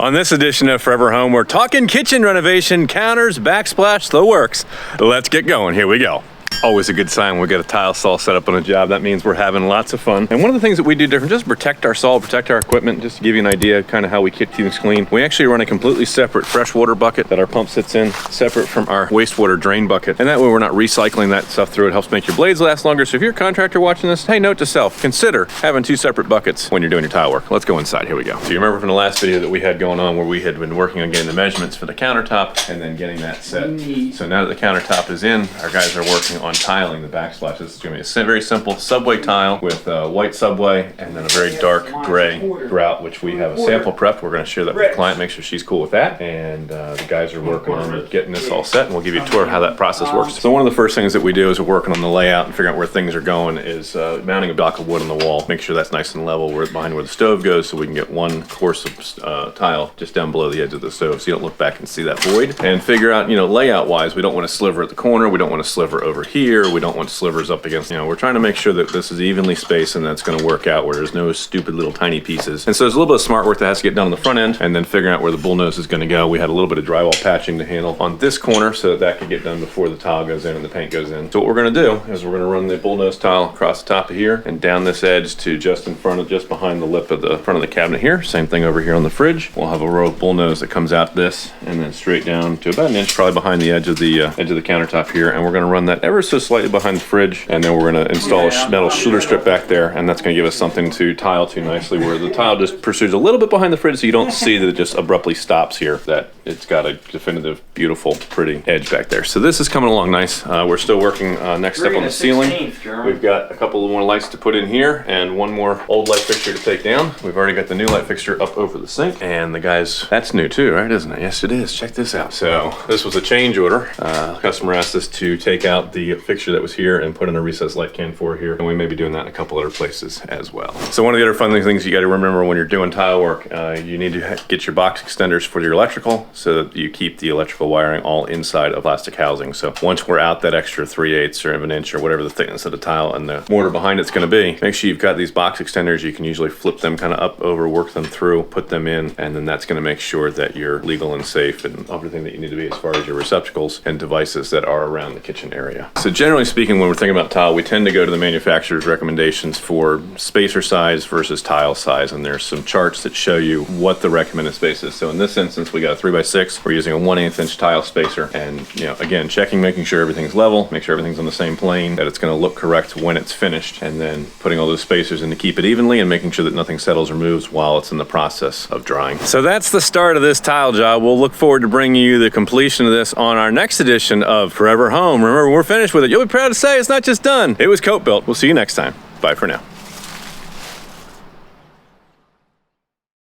On this edition of Forever Home, we're talking kitchen renovation, counters, backsplash, the works. Let's get going. Here we go. Always a good sign when we get a tile saw set up on a job. That means we're having lots of fun. And one of the things that we do different, just to protect our saw, protect our equipment, just to give you an idea kind of how we keep things clean. We actually run a completely separate freshwater bucket that our pump sits in, separate from our wastewater drain bucket. And that way we're not recycling that stuff through. It helps make your blades last longer. So if you're a contractor watching this, hey, note to self, consider having two separate buckets when you're doing your tile work. Let's go inside. Here we go. So you remember from the last video that we had going on where we had been working on getting the measurements for the countertop and then getting that set. So now that the countertop is in, our guys are working on tiling the backsplash. This is going to be a very simple subway tile with white subway and then a very dark gray grout, which we have a sample prep. We're going to share that with the client, make sure she's cool with that. And the guys are working on getting this all set, and we'll give you a tour of how that process works. So one of the first things that we do is we're working on the layout and figuring out where things are going is mounting a block of wood on the wall. Make sure that's nice and level behind where the stove goes, so we can get one course of tile just down below the edge of the stove, so you don't look back and see that void. And figure out, layout wise, we don't want a sliver at the corner, we don't want a sliver over here, we don't want slivers up against, we're trying to make sure that this is evenly spaced and that's going to work out where there's no stupid little tiny pieces. And so there's a little bit of smart work that has to get done on the front end, and then figuring out where the bullnose is going to go. We had a little bit of drywall patching to handle on this corner so that could get done before the tile goes in and the paint goes in. So what we're going to do is we're going to run the bullnose tile across the top of here and down this edge to just behind the lip of the front of the cabinet here. Same thing over here on the fridge. We'll have a row of bullnose that comes out this and then straight down to about an inch, probably behind the edge of the countertop here. And we're going to run that ever so slightly behind the fridge, and then we're going to install a metal shooter strip back there, and that's going to give us something to tile to nicely, where the tile just pursues a little bit behind the fridge, so you don't see that it just abruptly stops here, that it's got a definitive, beautiful, pretty edge back there. So this is coming along nice. We're still working next step on the ceiling. We've got a couple of more lights to put in here and one more old light fixture to take down. We've already got the new light fixture up over the sink, and the guys, that's new too, right? Isn't it? Yes, it is. Check this out. So this was a change order. The customer asked us to take out the fixture that was here and put in a recessed light can for here, and we may be doing that in a couple other places as well. So one of the other fun things you got to remember when you're doing tile work, you need to get your box extenders for your electrical so that you keep the electrical wiring all inside of plastic housing. So once we're out that extra 3/8 or of an inch or whatever the thickness of the tile and the mortar behind it's going to be, make sure you've got these box extenders. You can usually flip them kind of up over, work them through, put them in, and then that's going to make sure that you're legal and safe and everything that you need to be as far as your receptacles and devices that are around the kitchen area. So generally speaking, when we're thinking about tile, we tend to go to the manufacturer's recommendations for spacer size versus tile size, and there's some charts that show you what the recommended space is. So in this instance, we got a 3x6. We're using a 1/8 inch tile spacer, and again, making sure everything's level, make sure everything's on the same plane, that it's going to look correct when it's finished, and then putting all those spacers in to keep it evenly and making sure that nothing settles or moves while it's in the process of drying. So that's the start of this tile job. We'll look forward to bringing you the completion of this on our next edition of Forever Home. Remember, we're finished with it. You'll be proud to say it's not just done. It was coat built. We'll see you next time. Bye for now.